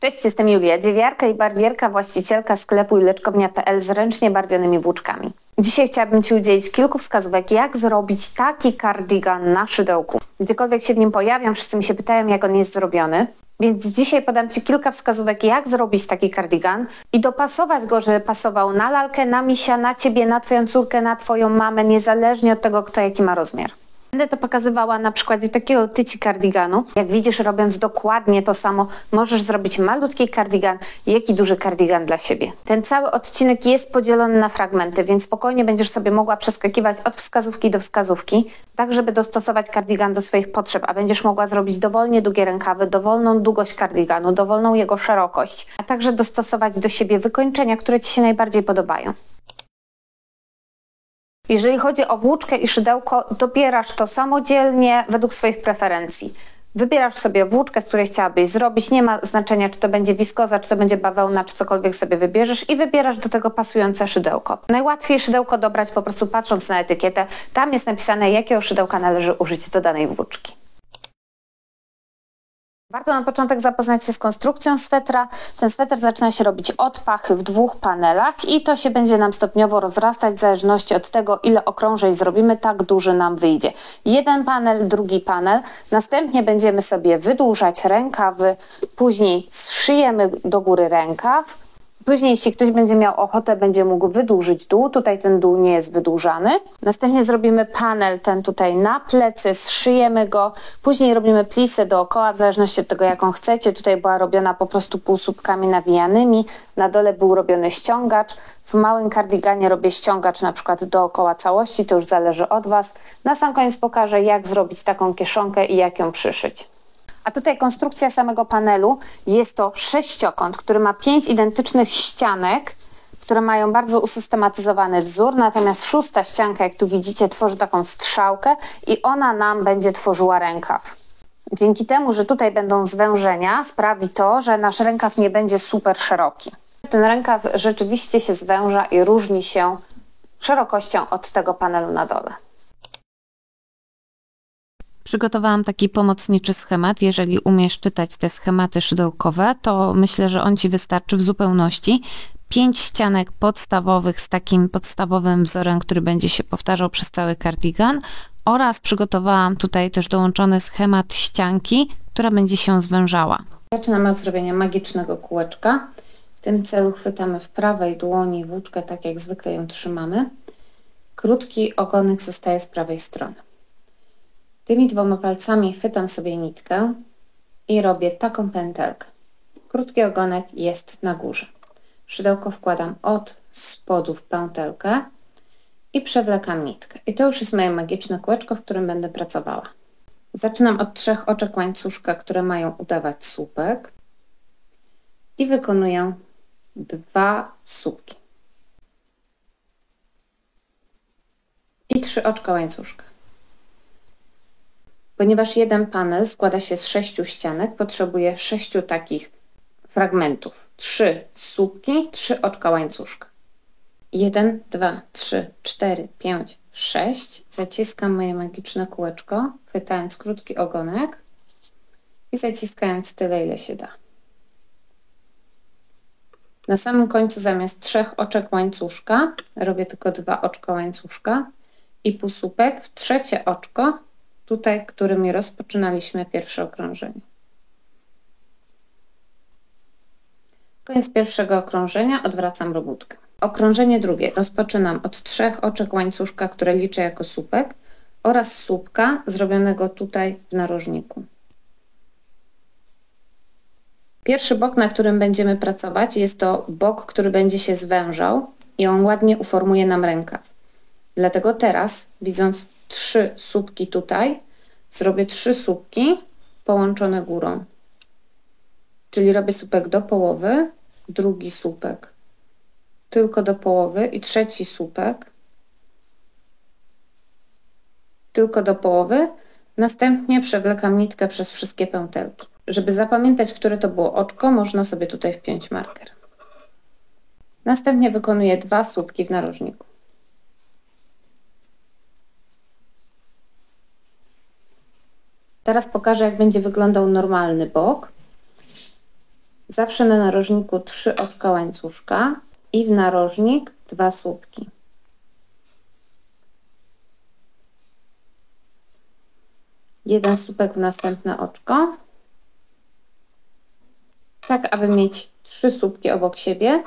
Cześć, jestem Julia, dziewiarka i barwierka, właścicielka sklepu ileczkownia.pl z ręcznie barwionymi włóczkami. Dzisiaj chciałabym Ci udzielić kilku wskazówek, jak zrobić taki kardigan na szydełku. Gdziekolwiek się w nim pojawiam, wszyscy mi się pytają, jak on jest zrobiony. Więc dzisiaj podam Ci kilka wskazówek, jak zrobić taki kardigan i dopasować go, żeby pasował na lalkę, na misia, na Ciebie, na Twoją córkę, na Twoją mamę, niezależnie od tego, kto jaki ma rozmiar. Będę to pokazywała na przykładzie takiego tyci kardiganu. Jak widzisz, robiąc dokładnie to samo, możesz zrobić malutki kardigan, jak i duży kardigan dla siebie. Ten cały odcinek jest podzielony na fragmenty, więc spokojnie będziesz sobie mogła przeskakiwać od wskazówki do wskazówki, tak żeby dostosować kardigan do swoich potrzeb, a będziesz mogła zrobić dowolnie długie rękawy, dowolną długość kardiganu, dowolną jego szerokość, a także dostosować do siebie wykończenia, które Ci się najbardziej podobają. Jeżeli chodzi o włóczkę i szydełko, dobierasz to samodzielnie według swoich preferencji. Wybierasz sobie włóczkę, z której chciałabyś zrobić, nie ma znaczenia, czy to będzie wiskoza, czy to będzie bawełna, czy cokolwiek sobie wybierzesz i wybierasz do tego pasujące szydełko. Najłatwiej szydełko dobrać po prostu patrząc na etykietę. Tam jest napisane, jakiego szydełka należy użyć do danej włóczki. Warto na początek zapoznać się z konstrukcją swetra. Ten sweter zaczyna się robić od pachy w 2 panelach i to się będzie nam stopniowo rozrastać w zależności od tego, ile okrążeń zrobimy, tak duży nam wyjdzie. Jeden panel, drugi panel. Następnie będziemy sobie wydłużać rękawy, później zszyjemy do góry rękaw. Później, jeśli ktoś będzie miał ochotę, będzie mógł wydłużyć dół. Tutaj ten dół nie jest wydłużany. Następnie zrobimy panel ten tutaj na plecy, zszyjemy go. Później robimy plisę dookoła, w zależności od tego, jaką chcecie. Tutaj była robiona po prostu półsłupkami nawijanymi. Na dole był robiony ściągacz. W małym kardiganie robię ściągacz na przykład dookoła całości. To już zależy od Was. Na sam koniec pokażę, jak zrobić taką kieszonkę i jak ją przyszyć. A tutaj konstrukcja samego panelu jest to sześciokąt, który ma 5 identycznych ścianek, które mają bardzo usystematyzowany wzór, natomiast 6. ścianka, jak tu widzicie, tworzy taką strzałkę i ona nam będzie tworzyła rękaw. Dzięki temu, że tutaj będą zwężenia, sprawi to, że nasz rękaw nie będzie super szeroki. Ten rękaw rzeczywiście się zwęża i różni się szerokością od tego panelu na dole. Przygotowałam taki pomocniczy schemat. Jeżeli umiesz czytać te schematy szydełkowe, to myślę, że on Ci wystarczy w zupełności. 5 ścianek podstawowych z takim podstawowym wzorem, który będzie się powtarzał przez cały kardigan, oraz przygotowałam tutaj też dołączony schemat ścianki, która będzie się zwężała. Zaczynamy od zrobienia magicznego kółeczka. W tym celu chwytamy w prawej dłoni włóczkę, tak jak zwykle ją trzymamy. Krótki ogonek zostaje z prawej strony. Tymi 2 palcami chwytam sobie nitkę i robię taką pętelkę. Krótki ogonek jest na górze. Szydełko wkładam od spodu w pętelkę i przewlekam nitkę. I to już jest moje magiczne kółeczko, w którym będę pracowała. Zaczynam od 3 oczek łańcuszka, które mają udawać słupek i wykonuję 2 słupki. I 3 oczka łańcuszka. Ponieważ jeden panel składa się z 6 ścianek, potrzebuję 6 takich fragmentów. 3 słupki, 3 oczka łańcuszka. 1, 2, 3, 4, 5, 6. Zaciskam moje magiczne kółeczko, chwytając krótki ogonek i zaciskając tyle, ile się da. Na samym końcu zamiast 3 oczek łańcuszka robię tylko 2 oczka łańcuszka i półsłupek w 3. oczko, tutaj, którymi rozpoczynaliśmy pierwsze okrążenie. Koniec pierwszego okrążenia, odwracam robótkę. Okrążenie drugie rozpoczynam od 3 oczek łańcuszka, które liczę jako słupek, oraz słupka zrobionego tutaj w narożniku. Pierwszy bok, na którym będziemy pracować, jest to bok, który będzie się zwężał i on ładnie uformuje nam rękaw. Dlatego teraz, widząc 3 słupki tutaj, zrobię 3 słupki połączone górą. Czyli robię słupek do połowy, drugi słupek tylko do połowy i 3. słupek tylko do połowy. Następnie przewlekam nitkę przez wszystkie pętelki. Żeby zapamiętać, które to było oczko, można sobie tutaj wpiąć marker. Następnie wykonuję 2 słupki w narożniku. Teraz pokażę, jak będzie wyglądał normalny bok. Zawsze na narożniku 3 oczka łańcuszka i w narożnik 2 słupki. Jeden słupek w następne oczko, tak aby mieć 3 słupki obok siebie.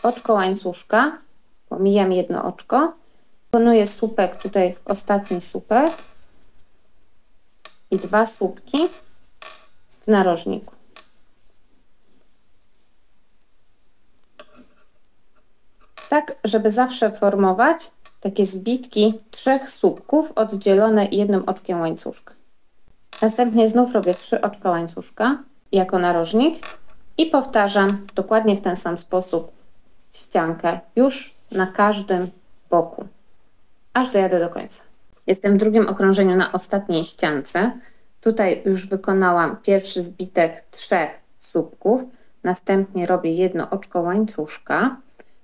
Oczko łańcuszka, pomijam jedno oczko, wykonuję słupek tutaj w ostatni słupek i 2 słupki w narożniku. Tak, żeby zawsze formować takie zbitki 3 słupków oddzielone jednym oczkiem łańcuszka. Następnie znów robię 3 oczka łańcuszka jako narożnik i powtarzam dokładnie w ten sam sposób ściankę już na każdym boku, aż dojadę do końca. Jestem w drugim okrążeniu na ostatniej ściance. Tutaj już wykonałam pierwszy zbitek 3 słupków, następnie robię jedno oczko łańcuszka.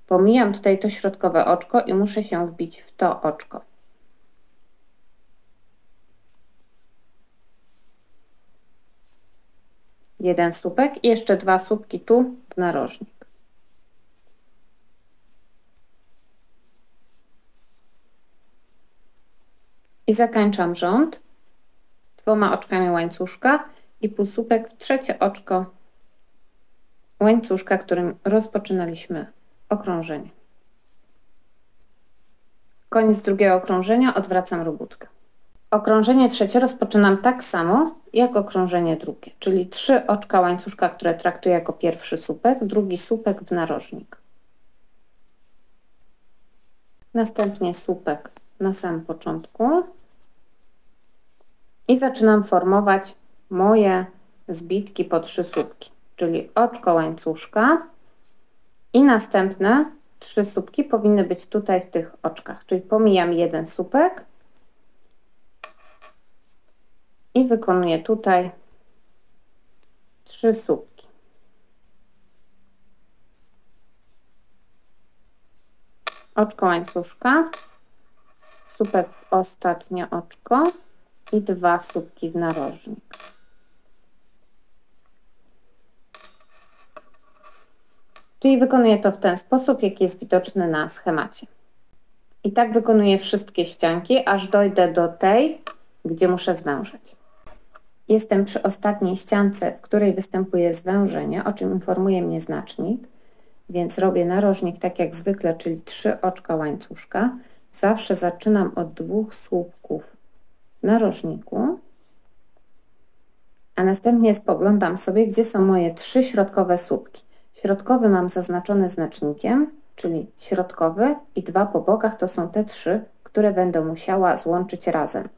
Pomijam tutaj to środkowe oczko i muszę się wbić w to oczko. Jeden słupek i jeszcze 2 słupki tu w narożnik. I zakończam rząd 2 oczkami łańcuszka i półsłupek w trzecie oczko łańcuszka, którym rozpoczynaliśmy okrążenie. Koniec drugiego okrążenia, odwracam robótkę. Okrążenie trzecie rozpoczynam tak samo jak okrążenie drugie, czyli 3 oczka łańcuszka, które traktuję jako pierwszy słupek, drugi słupek w narożnik. Następnie słupek na samym początku i zaczynam formować moje zbitki po 3 słupki, czyli oczko łańcuszka i następne 3 słupki powinny być tutaj w tych oczkach, czyli pomijam jeden słupek i wykonuję tutaj 3 słupki. Oczko łańcuszka, słupek w ostatnie oczko i 2 słupki w narożnik. Czyli wykonuję to w ten sposób, jaki jest widoczny na schemacie. I tak wykonuję wszystkie ścianki, aż dojdę do tej, gdzie muszę zwężyć. Jestem przy ostatniej ściance, w której występuje zwężenie, o czym informuje mnie znacznik, więc robię narożnik tak jak zwykle, czyli 3 oczka łańcuszka. Zawsze zaczynam od 2 słupków w narożniku, a następnie spoglądam sobie, gdzie są moje 3 środkowe słupki. Środkowy mam zaznaczony znacznikiem, czyli środkowy i 2 po bokach to są te 3, które będę musiała złączyć razem.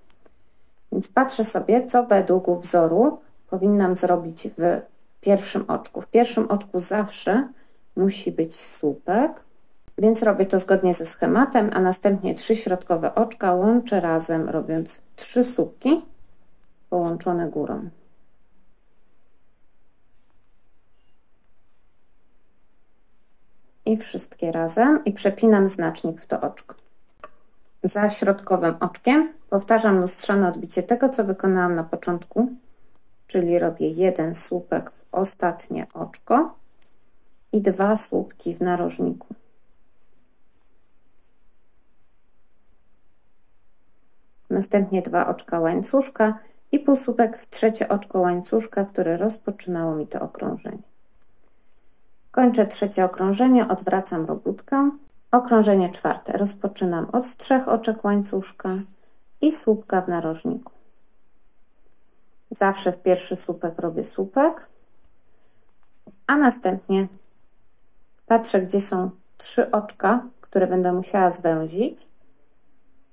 Więc patrzę sobie, co według wzoru powinnam zrobić w pierwszym oczku. W pierwszym oczku zawsze musi być słupek, więc robię to zgodnie ze schematem, a następnie 3 środkowe oczka łączę razem, robiąc 3 słupki połączone górą. I wszystkie razem i przepinam znacznik w to oczko. Za środkowym oczkiem powtarzam lustrzane odbicie tego, co wykonałam na początku, czyli robię jeden słupek w ostatnie oczko i 2 słupki w narożniku. Następnie 2 oczka łańcuszka i półsłupek w trzecie oczko łańcuszka, które rozpoczynało mi to okrążenie. Kończę trzecie okrążenie, odwracam robótkę. Okrążenie czwarte rozpoczynam od 3 oczek łańcuszka i słupka w narożniku. Zawsze w pierwszy słupek robię słupek, a następnie patrzę, gdzie są 3 oczka, które będę musiała zwęzić.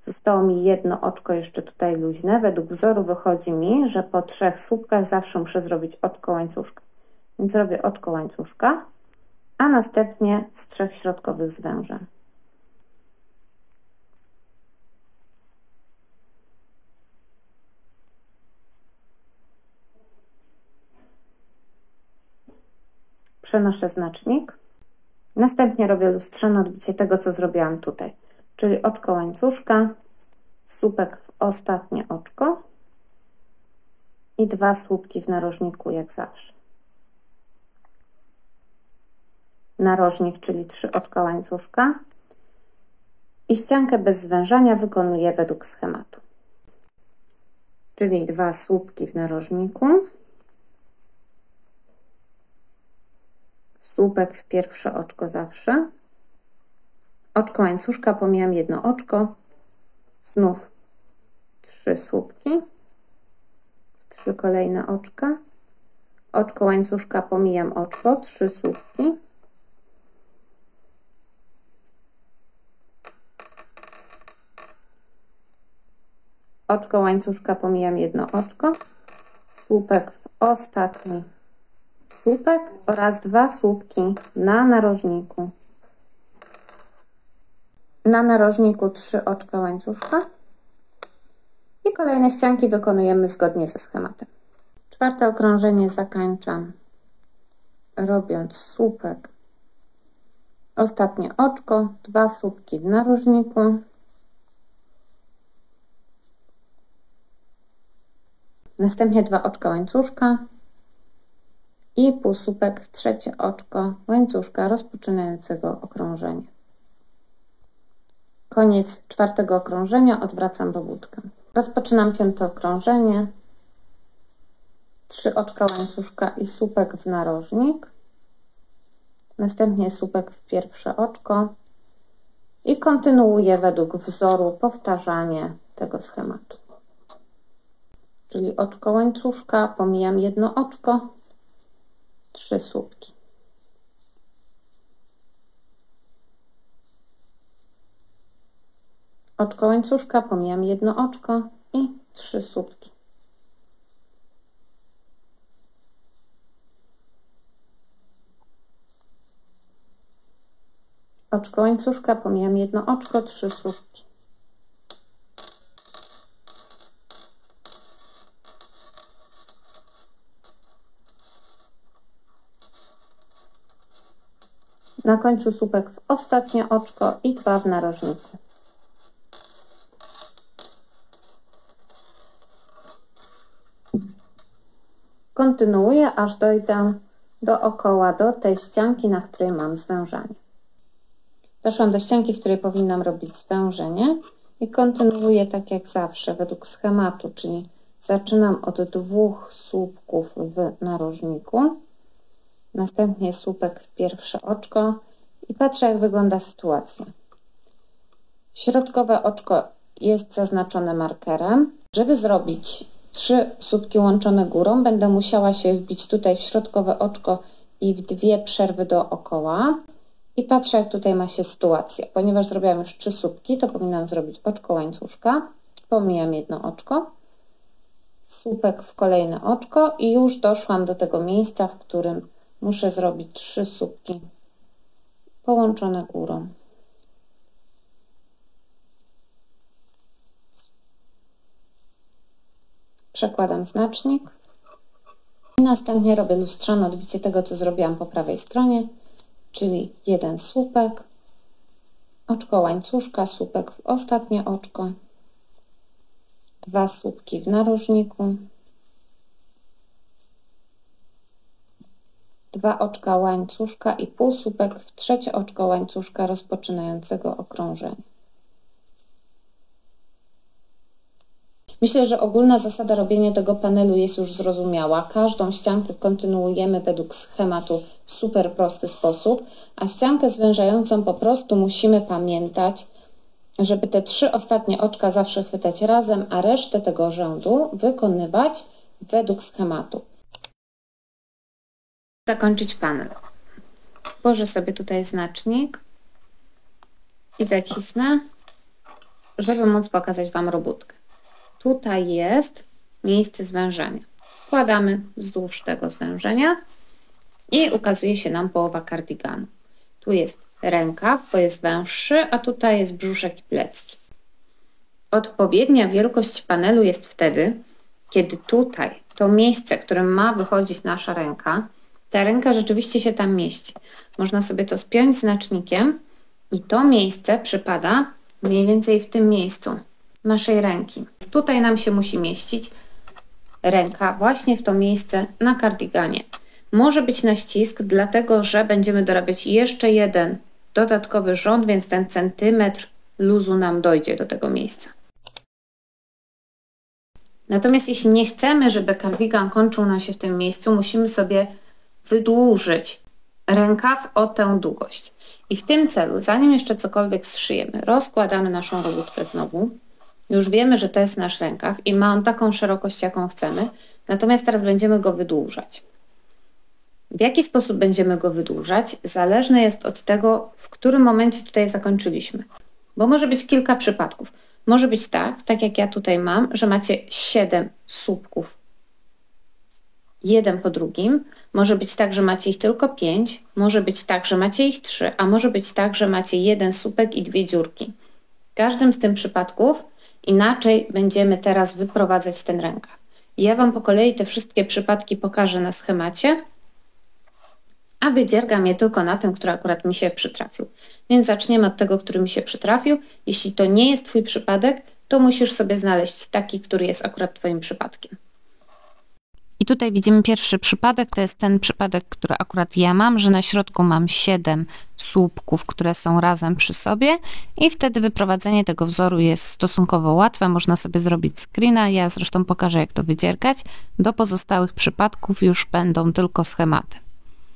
Zostało mi jedno oczko jeszcze tutaj luźne. Według wzoru wychodzi mi, że po 3 słupkach zawsze muszę zrobić oczko łańcuszka. Więc robię oczko łańcuszka, a następnie z 3 środkowych zwężę. Przenoszę znacznik. Następnie robię lustrzane odbicie tego, co zrobiłam tutaj, czyli oczko łańcuszka, słupek w ostatnie oczko i 2 słupki w narożniku jak zawsze. narożnik, czyli 3 oczka łańcuszka i ściankę bez zwężania wykonuję według schematu. Czyli 2 słupki w narożniku, słupek w pierwsze oczko zawsze, oczko łańcuszka, pomijam jedno oczko, znów 3 słupki w 3 kolejne oczka, oczko łańcuszka, pomijam oczko, 3 słupki, oczko łańcuszka, pomijam jedno oczko, słupek w ostatni słupek oraz 2 słupki na narożniku. Na narożniku 3 oczka łańcuszka i kolejne ścianki wykonujemy zgodnie ze schematem. 4. okrążenie zakończam robiąc słupek, ostatnie oczko, 2 słupki w narożniku, następnie 2 oczka łańcuszka i półsłupek w trzecie oczko łańcuszka rozpoczynającego okrążenie. Koniec 4. okrążenia, odwracam robótkę. Rozpoczynam 5. okrążenie, 3 oczka łańcuszka i słupek w narożnik, następnie słupek w pierwsze oczko i kontynuuję według wzoru powtarzanie tego schematu. Czyli oczko łańcuszka, pomijam jedno oczko, 3 słupki. Oczko łańcuszka, pomijam jedno oczko i 3 słupki. Oczko łańcuszka, pomijam jedno oczko, 3 słupki. Na końcu słupek w ostatnie oczko i 2 w narożniku. Kontynuuję, aż dojdę dookoła do tej ścianki, na której mam zwężanie. Doszłam do ścianki, w której powinnam robić zwężenie i kontynuuję tak jak zawsze według schematu, czyli zaczynam od 2 słupków w narożniku, następnie słupek w pierwsze oczko i patrzę, jak wygląda sytuacja. Środkowe oczko jest zaznaczone markerem. Żeby zrobić 3 słupki łączone górą, będę musiała się wbić tutaj w środkowe oczko i w 2 przerwy dookoła. I patrzę, jak tutaj ma się sytuacja. Ponieważ zrobiłam już 3 słupki, to powinnam zrobić oczko łańcuszka. Pomijam jedno oczko. Słupek w kolejne oczko i już doszłam do tego miejsca, w którym muszę zrobić 3 słupki połączone górą. Przekładam znacznik i następnie robię lustrzane odbicie tego, co zrobiłam po prawej stronie, czyli 1 słupek, oczko łańcuszka, słupek w ostatnie oczko, 2 słupki w narożniku, 2 oczka łańcuszka i półsłupek w trzecie oczko łańcuszka rozpoczynającego okrążenie. Myślę, że ogólna zasada robienia tego panelu jest już zrozumiała. Każdą ściankę kontynuujemy według schematu w super prosty sposób, a ściankę zwężającą po prostu musimy pamiętać, żeby te 3 ostatnie oczka zawsze chwytać razem, a resztę tego rzędu wykonywać według schematu. Zakończyć panel. Włożę sobie tutaj znacznik i zacisnę, żeby móc pokazać Wam robótkę. Tutaj jest miejsce zwężenia. Składamy wzdłuż tego zwężenia i ukazuje się nam połowa kardiganu. Tu jest rękaw, bo jest węższy, a tutaj jest brzuszek i plecki. Odpowiednia wielkość panelu jest wtedy, kiedy tutaj to miejsce, którym ma wychodzić nasza ręka, ta ręka rzeczywiście się tam mieści. Można sobie to spiąć znacznikiem i to miejsce przypada mniej więcej w tym miejscu naszej ręki. Tutaj nam się musi mieścić ręka właśnie w to miejsce na kardiganie. Może być na ścisk, dlatego że będziemy dorabiać jeszcze jeden dodatkowy rząd, więc ten centymetr luzu nam dojdzie do tego miejsca. Natomiast jeśli nie chcemy, żeby kardigan kończył nam się w tym miejscu, musimy sobie wydłużyć rękaw o tę długość. I w tym celu, zanim jeszcze cokolwiek zszyjemy, rozkładamy naszą robótkę znowu. Już wiemy, że to jest nasz rękaw i ma on taką szerokość, jaką chcemy. Natomiast teraz będziemy go wydłużać. W jaki sposób będziemy go wydłużać, zależne jest od tego, w którym momencie tutaj zakończyliśmy. Bo może być kilka przypadków. Może być tak jak ja tutaj mam, że macie 7 słupków, jeden po drugim. Może być tak, że macie ich tylko 5. Może być tak, że macie ich 3, a może być tak, że macie jeden słupek i 2 dziurki. W każdym z tych przypadków inaczej będziemy teraz wyprowadzać ten rękaw. Ja Wam po kolei te wszystkie przypadki pokażę na schemacie, a wydziergam je tylko na tym, który akurat mi się przytrafił. Więc zaczniemy od tego, który mi się przytrafił. Jeśli to nie jest Twój przypadek, to musisz sobie znaleźć taki, który jest akurat Twoim przypadkiem. I tutaj widzimy pierwszy przypadek, to jest ten przypadek, który akurat ja mam, że na środku mam 7 słupków, które są razem przy sobie i wtedy wyprowadzenie tego wzoru jest stosunkowo łatwe. Można sobie zrobić screena, ja zresztą pokażę, jak to wydziergać. Do pozostałych przypadków już będą tylko schematy.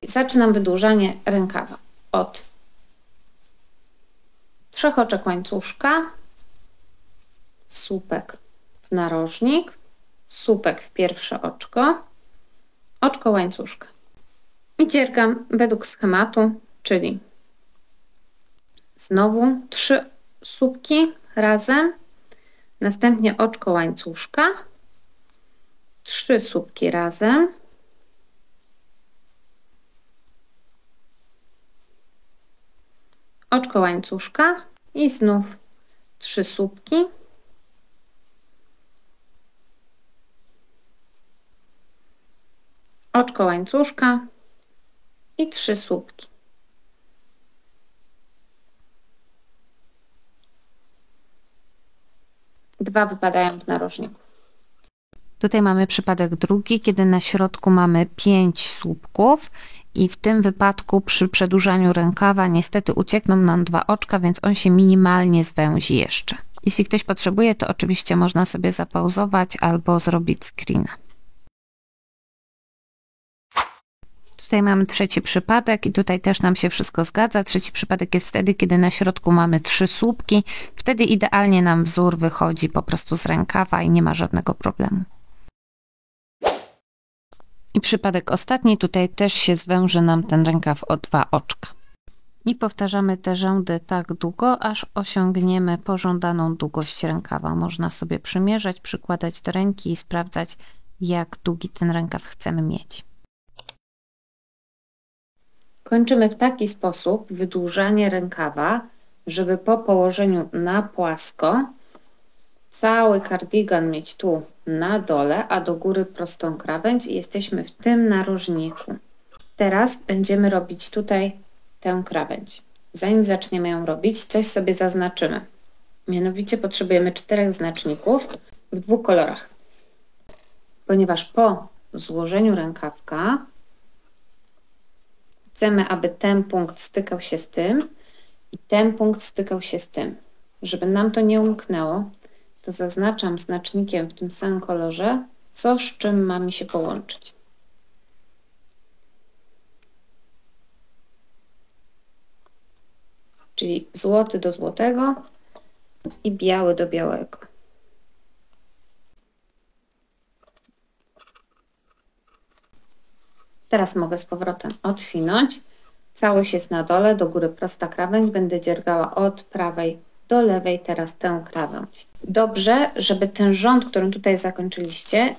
Zaczynam wydłużanie rękawa od 3 oczek łańcuszka, słupek w narożnik, słupek w pierwsze oczko, oczko łańcuszka. I dziergam według schematu, czyli znowu 3 słupki razem, następnie oczko łańcuszka, 3 słupki razem, oczko łańcuszka i znów 3 słupki, oczko łańcuszka i 3 słupki. Dwa wypadają w narożniku. Tutaj mamy przypadek drugi, kiedy na środku mamy 5 słupków i w tym wypadku przy przedłużaniu rękawa niestety uciekną nam 2 oczka, więc on się minimalnie zwęzi jeszcze. Jeśli ktoś potrzebuje, to oczywiście można sobie zapauzować albo zrobić screena. Tutaj mamy trzeci przypadek i tutaj też nam się wszystko zgadza. Trzeci przypadek jest wtedy, kiedy na środku mamy 3 słupki. Wtedy idealnie nam wzór wychodzi po prostu z rękawa i nie ma żadnego problemu. I przypadek ostatni, tutaj też się zwęży nam ten rękaw o 2 oczka. I powtarzamy te rzędy tak długo, aż osiągniemy pożądaną długość rękawa. Można sobie przymierzać, przykładać do ręki i sprawdzać, jak długi ten rękaw chcemy mieć. Kończymy w taki sposób wydłużanie rękawa, żeby po położeniu na płasko cały kardigan mieć tu na dole, a do góry prostą krawędź i jesteśmy w tym narożniku. Teraz będziemy robić tutaj tę krawędź. Zanim zaczniemy ją robić, coś sobie zaznaczymy. Mianowicie potrzebujemy 4 znaczników w 2 kolorach. Ponieważ po złożeniu rękawka chcemy, aby ten punkt stykał się z tym i ten punkt stykał się z tym. Żeby nam to nie umknęło, to zaznaczam znacznikiem w tym samym kolorze, co z czym ma mi się połączyć. Czyli złoty do złotego i biały do białego. Teraz mogę z powrotem odwinąć. Całość jest na dole, do góry prosta krawędź. Będę dziergała od prawej do lewej teraz tę krawędź. Dobrze, żeby ten rząd, którym tutaj zakończyliście,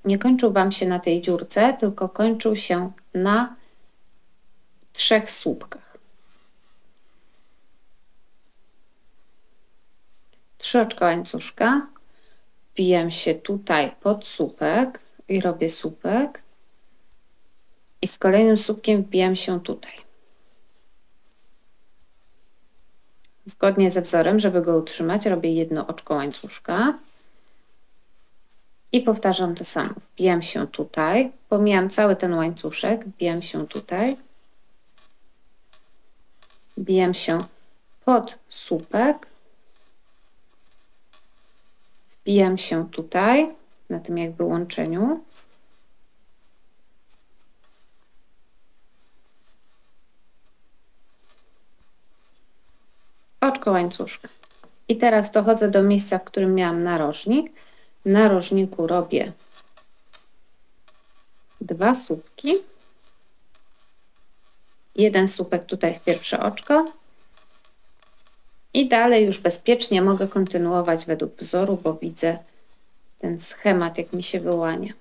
nie kończył Wam się na tej dziurce, tylko kończył się na 3 słupkach. 3 oczka łańcuszka, wbijam się tutaj pod słupek i robię słupek i z kolejnym słupkiem wbijam się tutaj. Zgodnie ze wzorem, żeby go utrzymać, robię jedno oczko łańcuszka, I powtarzam to samo. Wbijam się tutaj, pomijam cały ten łańcuszek, wbijam się tutaj, wbijam się pod słupek, wbijam się tutaj, na tym jakby łączeniu, oczko łańcuszka. I teraz dochodzę do miejsca, w którym miałam narożnik. W narożniku robię 2 słupki, jeden słupek tutaj w pierwsze oczko i dalej już bezpiecznie mogę kontynuować według wzoru, bo widzę ten schemat, jak mi się wyłania.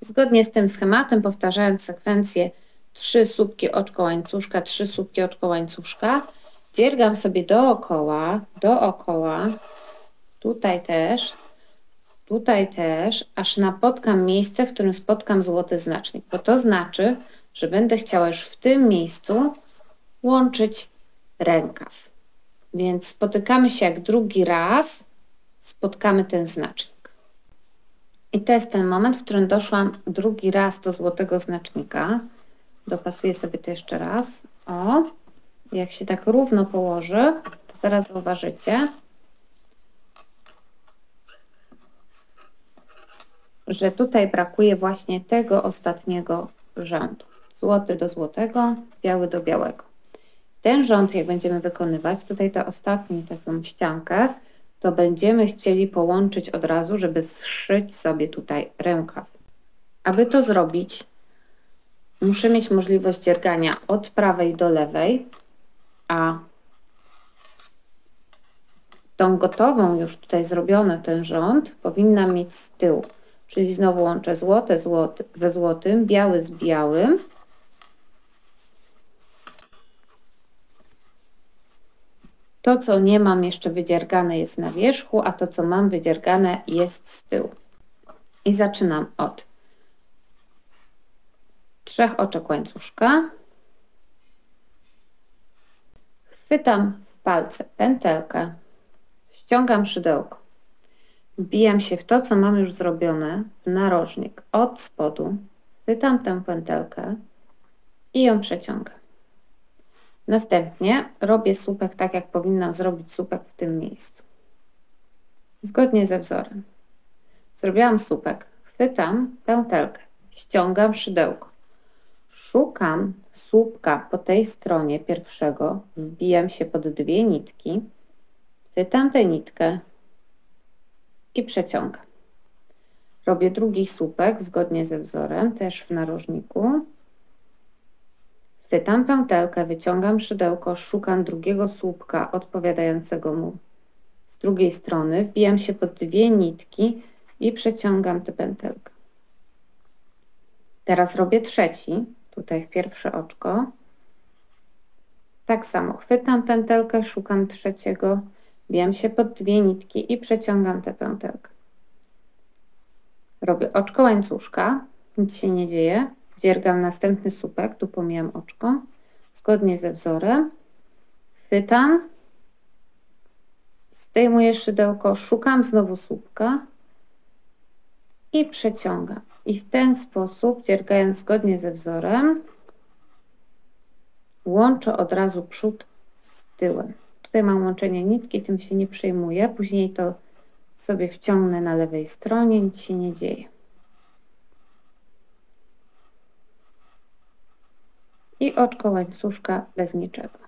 Zgodnie z tym schematem, powtarzając sekwencję 3 słupki oczko łańcuszka, 3 słupki oczko łańcuszka, dziergam sobie dookoła, tutaj też, aż napotkam miejsce, w którym spotkam złoty znacznik, bo to znaczy, że będę chciała już w tym miejscu łączyć rękaw. Więc spotykamy się, jak drugi raz spotkamy ten znacznik. I to jest ten moment, w którym doszłam drugi raz do złotego znacznika. Dopasuję sobie to jeszcze raz. O, jak się tak równo położy, to zaraz zauważycie, że tutaj brakuje właśnie tego ostatniego rzędu. Złoty do złotego, biały do białego. Ten rząd, jak będziemy wykonywać, tutaj tę ostatnią taką ściankę, to będziemy chcieli połączyć od razu, żeby zszyć sobie tutaj rękaw. Aby to zrobić, muszę mieć możliwość dziergania od prawej do lewej, a tą gotową już tutaj zrobiony ten rząd powinnam mieć z tyłu. Czyli znowu łączę złote ze złotym, biały z białym. To, co nie mam jeszcze wydziergane, jest na wierzchu, a to, co mam wydziergane, jest z tyłu. I zaczynam od 3 oczek łańcuszka. Chwytam w palce pętelkę, ściągam szydełko, wbijam się w to, co mam już zrobione, w narożnik od spodu, chwytam tę pętelkę i ją przeciągam. Następnie robię słupek tak, jak powinnam zrobić słupek w tym miejscu. Zgodnie ze wzorem. Zrobiłam słupek, chwytam pętelkę, ściągam szydełko, szukam słupka po tej stronie pierwszego, wbijam się pod 2 nitki, chwytam tę nitkę i przeciągam. Robię drugi słupek zgodnie ze wzorem, też w narożniku. Chwytam pętelkę, wyciągam szydełko, szukam drugiego słupka odpowiadającego mu z drugiej strony, wbijam się pod 2 nitki i przeciągam tę pętelkę. Teraz robię trzeci, tutaj w pierwsze oczko. Tak samo chwytam pętelkę, szukam trzeciego, wbijam się pod 2 nitki i przeciągam tę pętelkę. Robię oczko łańcuszka, nic się nie dzieje. Dziergam następny słupek, tu pomijam oczko, zgodnie ze wzorem. Chwytam, zdejmuję szydełko, szukam znowu słupka i przeciągam. I w ten sposób, dziergając zgodnie ze wzorem, łączę od razu przód z tyłem. Tutaj mam łączenie nitki, tym się nie przejmuję. Później to sobie wciągnę na lewej stronie, nic się nie dzieje. I oczko łańcuszka bez niczego.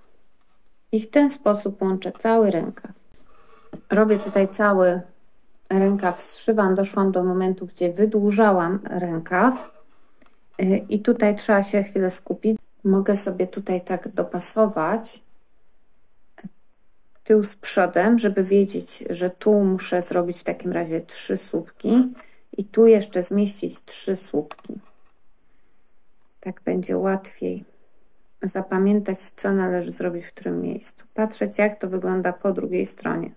I w ten sposób łączę cały rękaw. Robię tutaj cały rękaw, zszywam, doszłam do momentu, gdzie wydłużałam rękaw i tutaj trzeba się chwilę skupić. Mogę sobie tutaj tak dopasować tył z przodem, żeby wiedzieć, że tu muszę zrobić w takim razie 3 słupki i tu jeszcze zmieścić 3 słupki. Tak będzie łatwiej zapamiętać, co należy zrobić w którym miejscu. Patrzeć, jak to wygląda po drugiej stronie.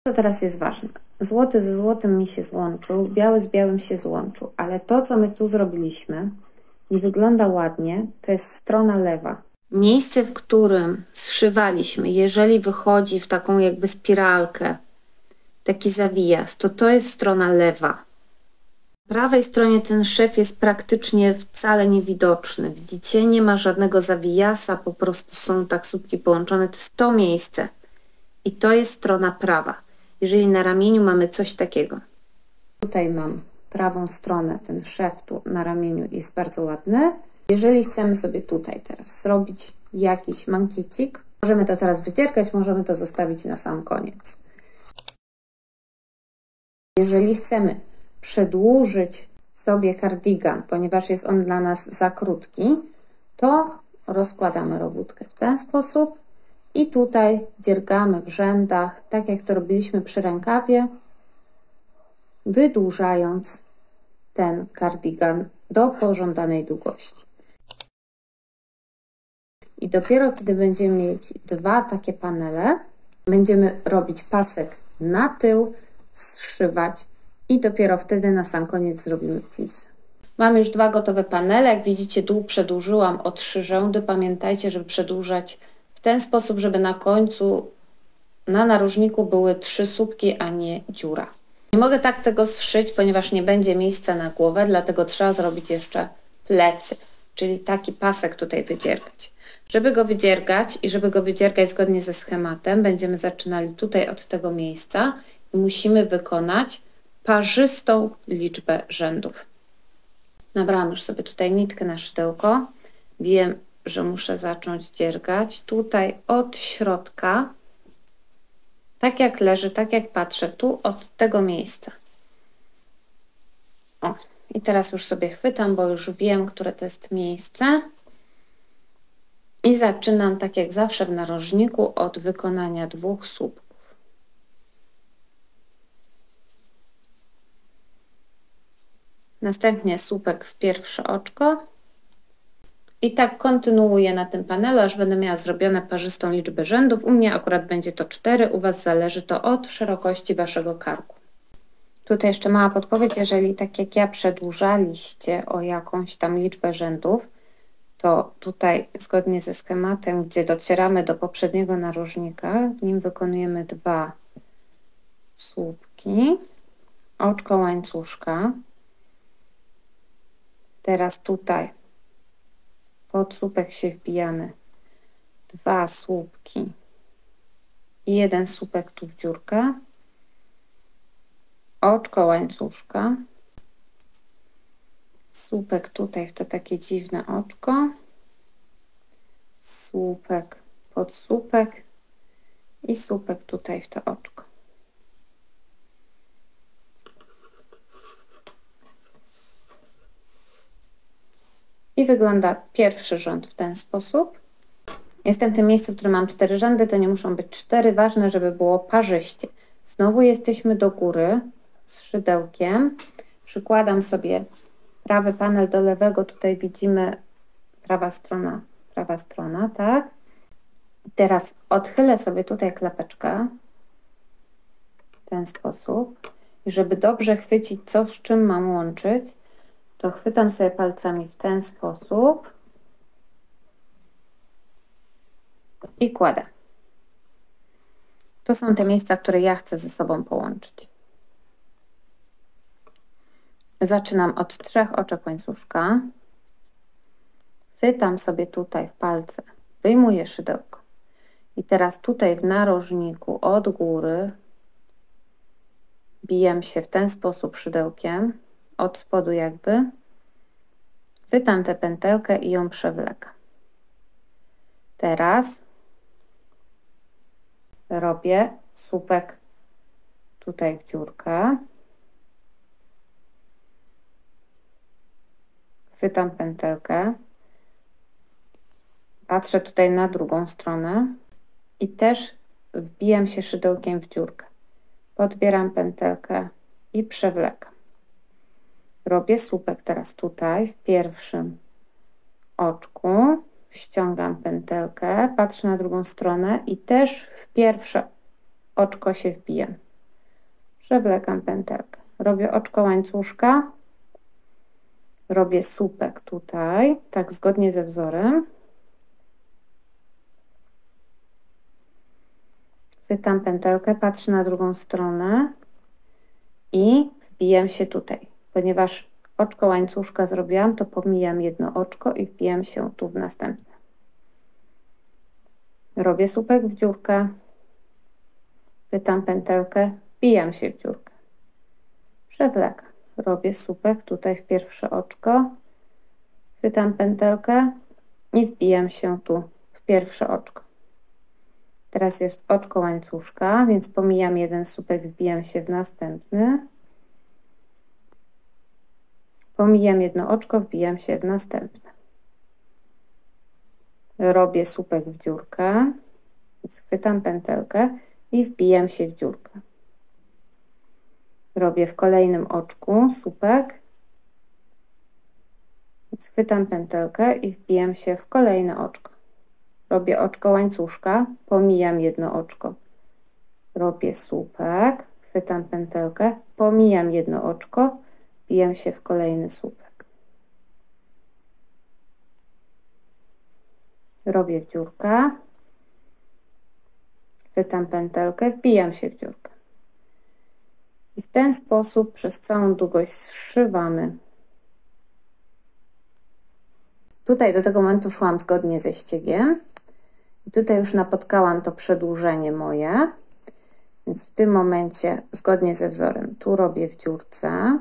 Co teraz jest ważne? Złoty ze złotym mi się złączył, biały z białym się złączył, ale to, co my tu zrobiliśmy, nie wygląda ładnie, to jest strona lewa. miejsce, w którym zszywaliśmy, jeżeli wychodzi w taką jakby spiralkę, taki zawijas, to jest strona lewa. Po prawej stronie ten szew jest praktycznie wcale niewidoczny. Widzicie? Nie ma żadnego zawijasa, po prostu są tak słupki połączone. To jest to miejsce. I to jest strona prawa. Jeżeli na ramieniu mamy coś takiego. Tutaj mam prawą stronę, ten szew tu na ramieniu jest bardzo ładny. Jeżeli chcemy sobie tutaj teraz zrobić jakiś mankiecik, możemy to teraz wydziergać, możemy to zostawić na sam koniec. Jeżeli chcemy przedłużyć sobie kardigan, ponieważ jest on dla nas za krótki, to rozkładamy robótkę w ten sposób i tutaj dziergamy w rzędach, tak jak to robiliśmy przy rękawie, wydłużając ten kardigan do pożądanej długości. I dopiero kiedy będziemy mieć dwa takie panele, będziemy robić pasek na tył, zszywać i dopiero wtedy na sam koniec zrobimy plisę. Mam już dwa gotowe panele. Jak widzicie, dół przedłużyłam o 3 rzędy. Pamiętajcie, żeby przedłużać w ten sposób, żeby na końcu na narożniku były 3 słupki, a nie dziura. Nie mogę tak tego zszyć, ponieważ nie będzie miejsca na głowę, dlatego trzeba zrobić jeszcze plecy, czyli taki pasek tutaj wydziergać. Żeby go wydziergać i żeby go wydziergać zgodnie ze schematem, będziemy zaczynali tutaj od tego miejsca i musimy wykonać parzystą liczbę rzędów. Nabrałam już sobie tutaj nitkę na szydełko. Wiem, że muszę zacząć dziergać tutaj od środka, tak jak leży, tak jak patrzę, tu od tego miejsca. O, i teraz już sobie chwytam, bo już wiem, które to jest miejsce. I zaczynam, tak jak zawsze w narożniku, od wykonania 2 słupków. Następnie słupek w pierwsze oczko. I tak kontynuuję na tym panelu, aż będę miała zrobione parzystą liczbę rzędów. U mnie akurat będzie to 4, u Was zależy to od szerokości Waszego karku. Tutaj jeszcze mała podpowiedź, jeżeli tak jak ja przedłużaliście o jakąś tam liczbę rzędów, to tutaj zgodnie ze schematem, gdzie docieramy do poprzedniego narożnika, w nim wykonujemy 2 słupki, oczko łańcuszka. Teraz tutaj pod słupek się wbijamy 2 słupki i 1 słupek tu w dziurkę, oczko łańcuszka, słupek tutaj w to takie dziwne oczko, słupek pod słupek i słupek tutaj w to oczko. I wygląda pierwszy rząd w ten sposób. Jestem w tym miejscu, w którym mam 4 rzędy, to nie muszą być 4. Ważne, żeby było parzyście. Znowu jesteśmy do góry z szydełkiem. Przykładam sobie prawy panel do lewego. Tutaj widzimy prawa strona, tak? I teraz odchylę sobie tutaj klapeczkę w ten sposób. I żeby dobrze chwycić, co z czym mam łączyć, to chwytam sobie palcami w ten sposób i kładę. To są te miejsca, które ja chcę ze sobą połączyć. Zaczynam od 3 oczek łańcuszka. Chwytam sobie tutaj w palce, wyjmuję szydełko. I teraz tutaj w narożniku od góry biję się w ten sposób szydełkiem, od spodu jakby. Chwytam tę pętelkę i ją przewlekam. Teraz robię słupek tutaj w dziurkę. Chwytam pętelkę. Patrzę tutaj na drugą stronę i też wbijam się szydełkiem w dziurkę. Podbieram pętelkę i przewlekam. Robię słupek teraz tutaj w pierwszym oczku, ściągam pętelkę, patrzę na drugą stronę i też w pierwsze oczko się wbijam. Przewlekam pętelkę. Robię oczko łańcuszka, robię słupek tutaj, tak zgodnie ze wzorem. chwytam pętelkę, patrzę na drugą stronę i wbijam się tutaj. Ponieważ oczko łańcuszka zrobiłam, to pomijam jedno oczko i wbijam się tu w następne. Robię słupek w dziurkę, chwytam pętelkę, wbijam się w dziurkę, przewlekam. Robię słupek tutaj w pierwsze oczko, chwytam pętelkę i wbijam się tu w pierwsze oczko. Teraz jest oczko łańcuszka, więc pomijam jeden słupek, wbijam się w następny. Pomijam jedno oczko, wbijam się w następne. Robię słupek w dziurkę, chwytam pętelkę i wbijam się w dziurkę. Robię w kolejnym oczku słupek, chwytam pętelkę i wbijam się w kolejne oczko. Robię oczko łańcuszka, pomijam jedno oczko. Robię słupek, chwytam pętelkę, pomijam jedno oczko, wbijam się w kolejny słupek. Robię w dziurkę, chwytam pętelkę, wbijam się w dziurkę. I w ten sposób przez całą długość zszywamy. Tutaj do tego momentu szłam zgodnie ze ściegiem. I tutaj już napotkałam to przedłużenie moje. Więc w tym momencie, zgodnie ze wzorem, tu robię w dziurce.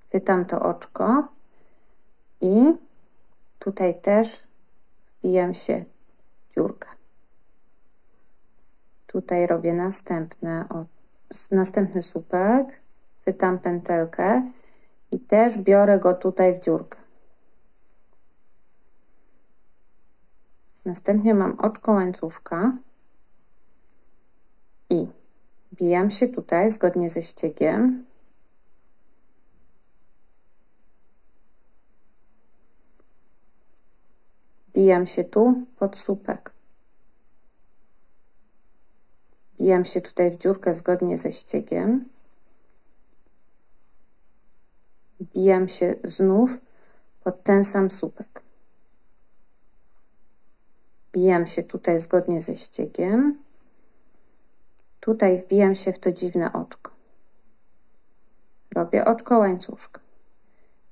Chwytam to oczko. I tutaj też wbijam się w dziurkę. Tutaj robię następny słupek. Chwytam pętelkę. I też biorę go tutaj w dziurkę. Następnie mam oczko łańcuszka i wbijam się tutaj zgodnie ze ściegiem. Wbijam się tu pod słupek. Wbijam się tutaj w dziurkę zgodnie ze ściegiem. Wbijam się znów pod ten sam słupek. Wbijam się tutaj zgodnie ze ściegiem. Tutaj wbijam się w to dziwne oczko. Robię oczko łańcuszka.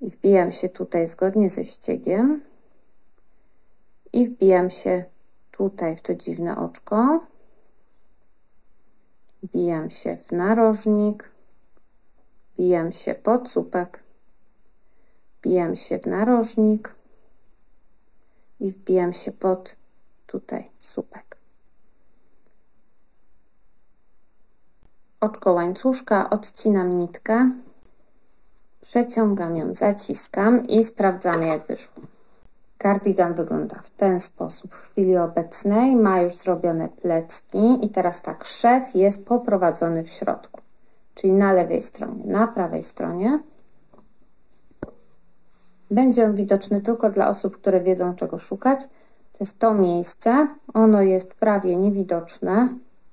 I wbijam się tutaj zgodnie ze ściegiem. I wbijam się tutaj w to dziwne oczko. Wbijam się w narożnik. Wbijam się pod słupek. Wbijam się w narożnik. I wbijam się pod tutaj słupek. Oczko łańcuszka, odcinam nitkę, przeciągam ją, zaciskam i sprawdzamy, jak wyszło. Kardigan wygląda w ten sposób. W chwili obecnej ma już zrobione plecki i teraz tak, szef jest poprowadzony w środku, czyli na lewej stronie, na prawej stronie. Będzie on widoczny tylko dla osób, które wiedzą, czego szukać. To jest to miejsce, ono jest prawie niewidoczne.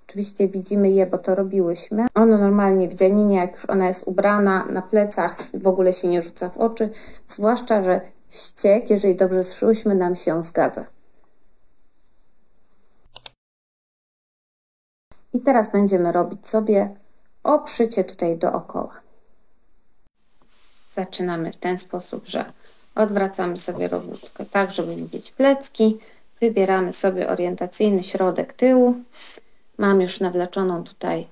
Oczywiście widzimy je, bo to robiłyśmy. Ono normalnie w dzianinie, jak już ona jest ubrana, na plecach w ogóle się nie rzuca w oczy, zwłaszcza, że ścieg, jeżeli dobrze zszyłyśmy, nam się zgadza. I teraz będziemy robić sobie obszycie tutaj dookoła. Zaczynamy w ten sposób, że odwracamy sobie robótkę tak, żeby widzieć plecki. Wybieramy sobie orientacyjny środek tyłu. Mam już nawleczoną tutaj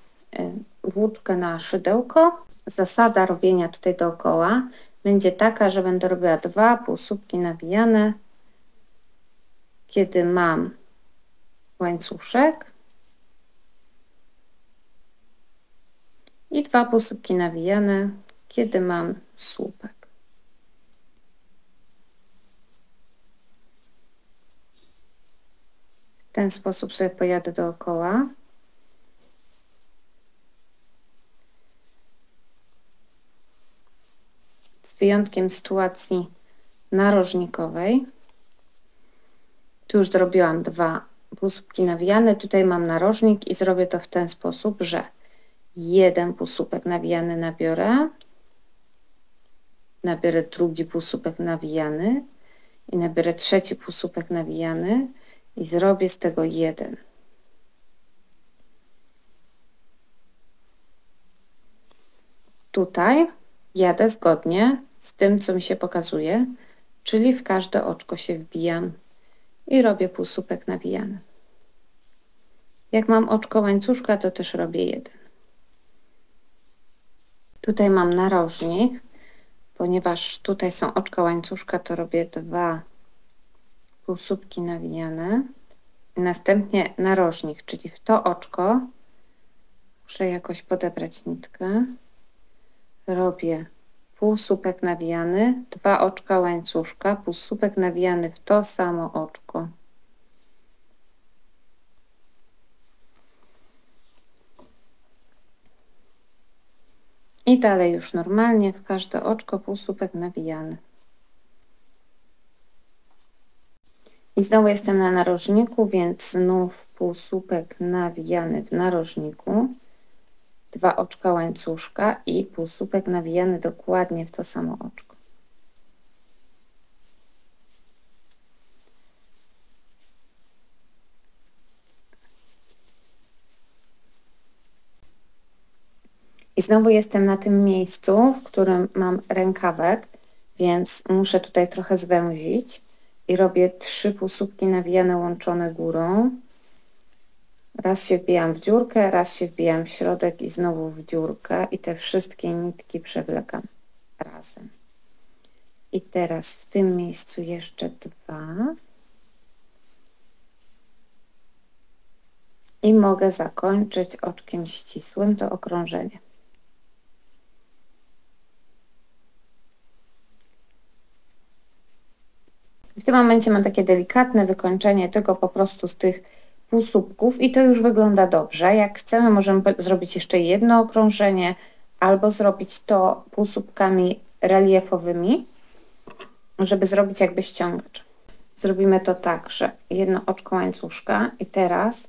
włóczkę na szydełko. Zasada robienia tutaj dookoła będzie taka, że będę robiła 2 półsłupki nawijane, kiedy mam łańcuszek i 2 półsłupki nawijane, kiedy mam słupek. W ten sposób sobie pojadę dookoła. Z wyjątkiem sytuacji narożnikowej. Tu już zrobiłam 2 półsłupki nawijane. Tutaj mam narożnik i zrobię to w ten sposób, że 1 półsłupek nawijany nabiorę. Nabiorę drugi półsłupek nawijany i nabiorę trzeci półsłupek nawijany i zrobię z tego 1. tutaj jadę zgodnie z tym, co mi się pokazuje, czyli w każde oczko się wbijam i robię półsłupek nawijany. Jak mam oczko łańcuszka, to też robię jeden. Tutaj mam narożnik, ponieważ tutaj są oczka łańcuszka, to robię 2 półsłupki nawijane. Następnie narożnik, czyli w to oczko muszę jakoś podebrać nitkę. Robię półsłupek nawijany, 2 oczka łańcuszka, półsłupek nawijany w to samo oczko. I dalej już normalnie w każde oczko półsłupek nawijany. I znowu jestem na narożniku, więc znów półsłupek nawijany w narożniku, 2 oczka łańcuszka i półsłupek nawijany dokładnie w to samo oczko. I znowu jestem na tym miejscu, w którym mam rękawek, więc muszę tutaj trochę zwęzić i robię 3 półsłupki nawijane łączone górą. Raz się wbijam w dziurkę, raz się wbijam w środek i znowu w dziurkę i te wszystkie nitki przewlekam razem. I teraz w tym miejscu jeszcze 2. I mogę zakończyć oczkiem ścisłym to okrążenie. W tym momencie mam takie delikatne wykończenie tylko po prostu z tych półsłupków i to już wygląda dobrze. Jak chcemy, możemy zrobić jeszcze jedno okrążenie albo zrobić to półsłupkami reliefowymi, żeby zrobić jakby ściągacz. Zrobimy to tak, że jedno oczko łańcuszka i teraz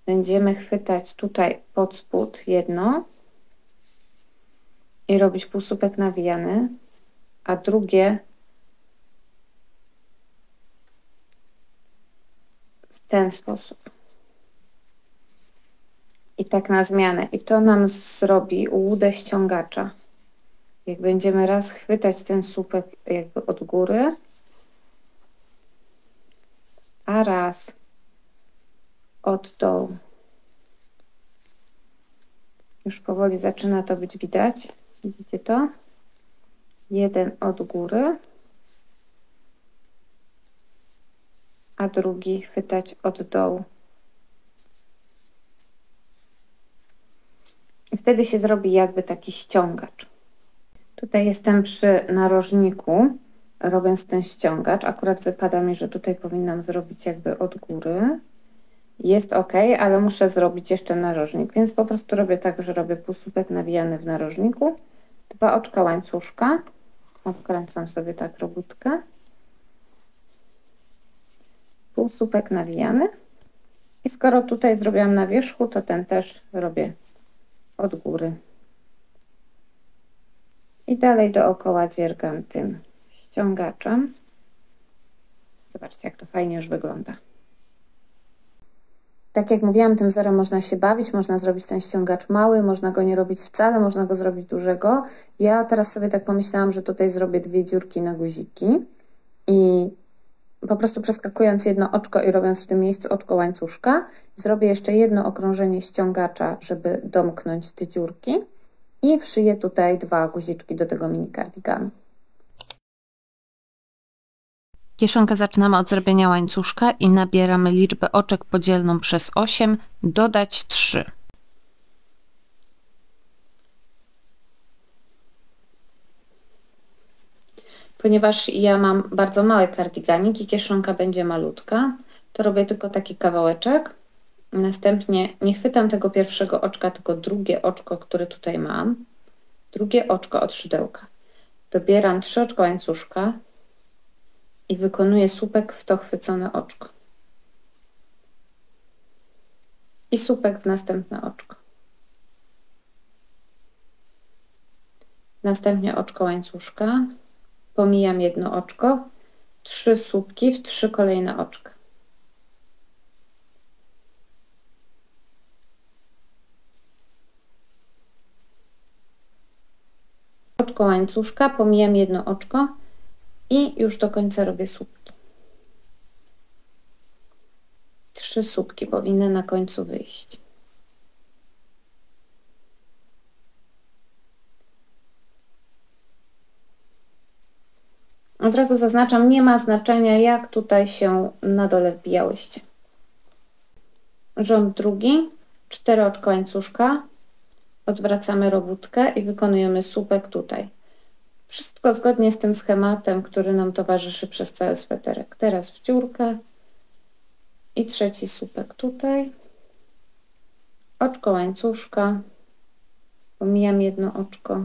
będziemy chwytać tutaj pod spód jedno i robić półsłupek nawijany, a drugie w ten sposób. I tak na zmianę. I to nam zrobi łudę ściągacza. Jak będziemy raz chwytać ten słupek jakby od góry, a raz od dołu. Już powoli zaczyna to być widać. Widzicie to? Jeden od góry, a drugi chwytać od dołu. I wtedy się zrobi jakby taki ściągacz. Tutaj jestem przy narożniku, robiąc ten ściągacz. Akurat wypada mi, że tutaj powinnam zrobić jakby od góry. Jest ok, ale muszę zrobić jeszcze narożnik, więc po prostu robię tak, że robię półsłupek nawijany w narożniku, 2 oczka łańcuszka, odkręcam sobie tak robótkę, półsłupek nawijany i skoro tutaj zrobiłam na wierzchu, to ten też robię od góry. I dalej dookoła dziergam tym ściągaczem. Zobaczcie, jak to fajnie już wygląda. Tak jak mówiłam, tym wzorem można się bawić, można zrobić ten ściągacz mały, można go nie robić wcale, można go zrobić dużego. Ja teraz sobie tak pomyślałam, że tutaj zrobię 2 dziurki na guziki i po prostu przeskakując jedno oczko i robiąc w tym miejscu oczko łańcuszka, zrobię jeszcze jedno okrążenie ściągacza, żeby domknąć te dziurki i wszyję tutaj 2 guziczki do tego mini kardiganu. Kieszonkę zaczynamy od zrobienia łańcuszka i nabieramy liczbę oczek podzielną przez 8, dodać 3. Ponieważ ja mam bardzo mały kardiganik i kieszonka będzie malutka, to robię tylko taki kawałeczek. Następnie nie chwytam tego pierwszego oczka, tylko drugie oczko, które tutaj mam. Drugie oczko od szydełka. Dobieram 3 oczka łańcuszka i wykonuję słupek w to chwycone oczko. I słupek w następne oczko. Następnie oczko łańcuszka. Pomijam jedno oczko. 3 słupki w 3 kolejne oczka. oczko łańcuszka, pomijam jedno oczko i już do końca robię słupki. 3 słupki powinny na końcu wyjść. Od razu zaznaczam, nie ma znaczenia, jak tutaj się na dole wbijałyście. Rząd drugi, 4 oczka łańcuszka, odwracamy robótkę i wykonujemy słupek tutaj. Wszystko zgodnie z tym schematem, który nam towarzyszy przez cały sweterek. Teraz w dziurkę i 3 słupek tutaj. Oczko łańcuszka, pomijam jedno oczko,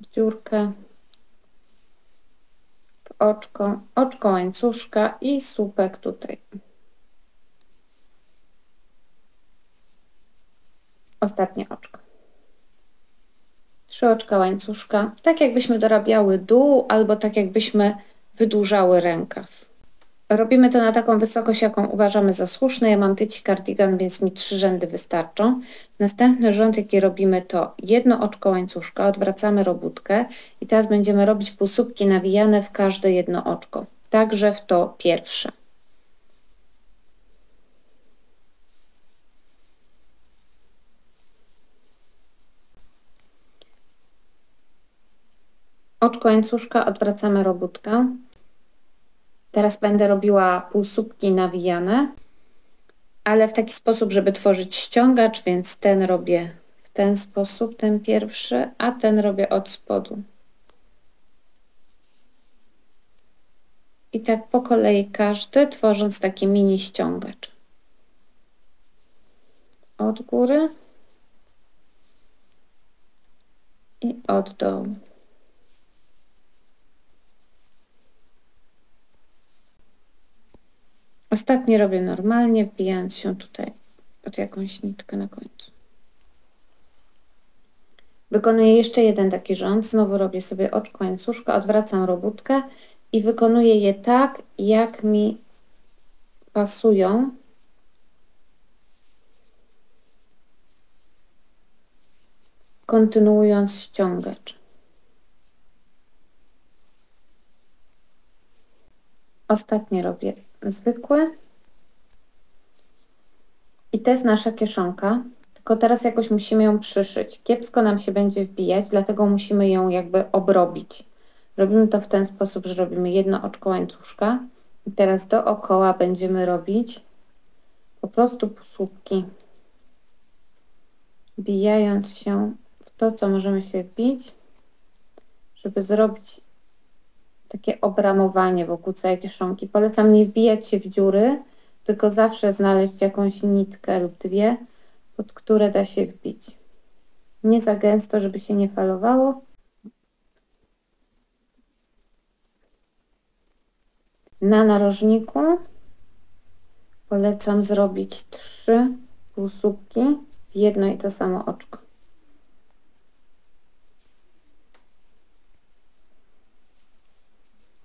w dziurkę, w oczko, oczko łańcuszka i słupek tutaj. Ostatnie oczko. 3 oczka łańcuszka, tak jakbyśmy dorabiały dół, albo tak jakbyśmy wydłużały rękaw. Robimy to na taką wysokość, jaką uważamy za słuszne. Ja mam tyci cardigan, więc mi 3 rzędy wystarczą. Następny rząd, jaki robimy, to jedno oczko łańcuszka, odwracamy robótkę i teraz będziemy robić półsłupki nawijane w każde jedno oczko. Także w to pierwsze. Oczko łańcuszka, odwracamy robótkę. Teraz będę robiła półsłupki nawijane, ale w taki sposób, żeby tworzyć ściągacz, więc ten robię w ten sposób, ten pierwszy, a ten robię od spodu. I tak po kolei każdy, tworząc taki mini ściągacz. Od góry i od dołu. Ostatni robię normalnie, wbijając się tutaj pod jakąś nitkę na końcu. Wykonuję jeszcze jeden taki rząd. Znowu robię sobie oczko łańcuszka, odwracam robótkę i wykonuję je tak, jak mi pasują. Kontynuując ściągacz. Ostatni robię zwykły. I to jest nasza kieszonka. Tylko teraz jakoś musimy ją przyszyć. Kiepsko nam się będzie wbijać, dlatego musimy ją jakby obrobić. Robimy to w ten sposób, że robimy jedno oczko łańcuszka. I teraz dookoła będziemy robić po prostu półsłupki. Wbijając się w to, co możemy się wbić, żeby zrobić takie obramowanie wokół całej kieszonki. Polecam nie wbijać się w dziury, tylko zawsze znaleźć jakąś nitkę lub dwie, pod które da się wbić. Nie za gęsto, żeby się nie falowało. Na narożniku polecam zrobić 3 półsłupki w jedno i to samo oczko.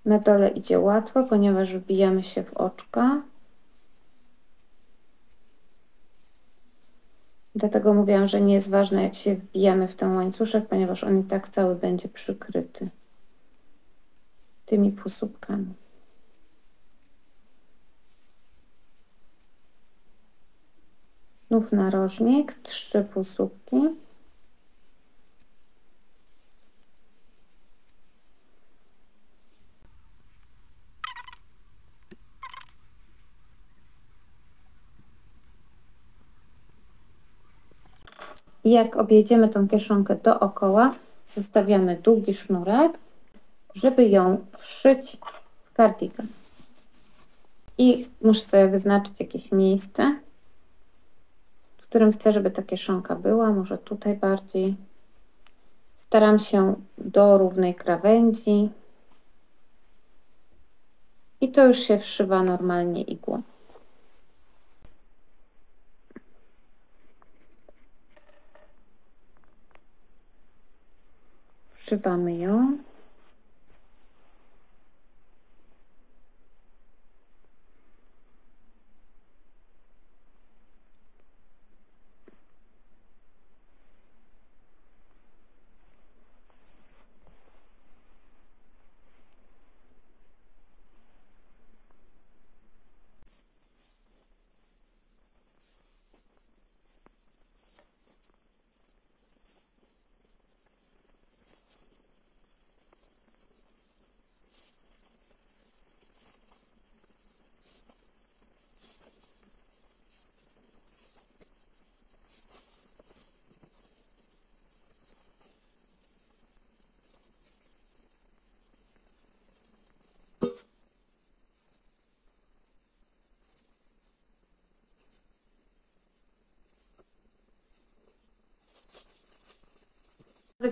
Na dole idzie łatwo, ponieważ wbijamy się w oczka. Dlatego mówiłam, że nie jest ważne, jak się wbijamy w ten łańcuszek, ponieważ on i tak cały będzie przykryty tymi półsłupkami. Znów narożnik, 3 półsłupki. I jak objedziemy tą kieszonkę dookoła, zostawiamy długi sznurek, żeby ją wszyć w kardigan. I muszę sobie wyznaczyć jakieś miejsce, w którym chcę, żeby ta kieszonka była. Może tutaj bardziej. Staram się do równej krawędzi. I to już się wszywa normalnie igłą. Wszywamy ją.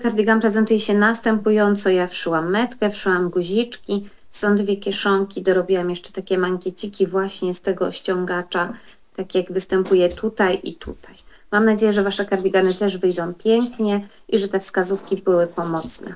Kardigan prezentuje się następująco. Ja wszyłam metkę, wszyłam guziczki, są dwie kieszonki, dorobiłam jeszcze takie mankieciki właśnie z tego ściągacza, tak jak występuje tutaj i tutaj. Mam nadzieję, że Wasze kardigany też wyjdą pięknie i że te wskazówki były pomocne.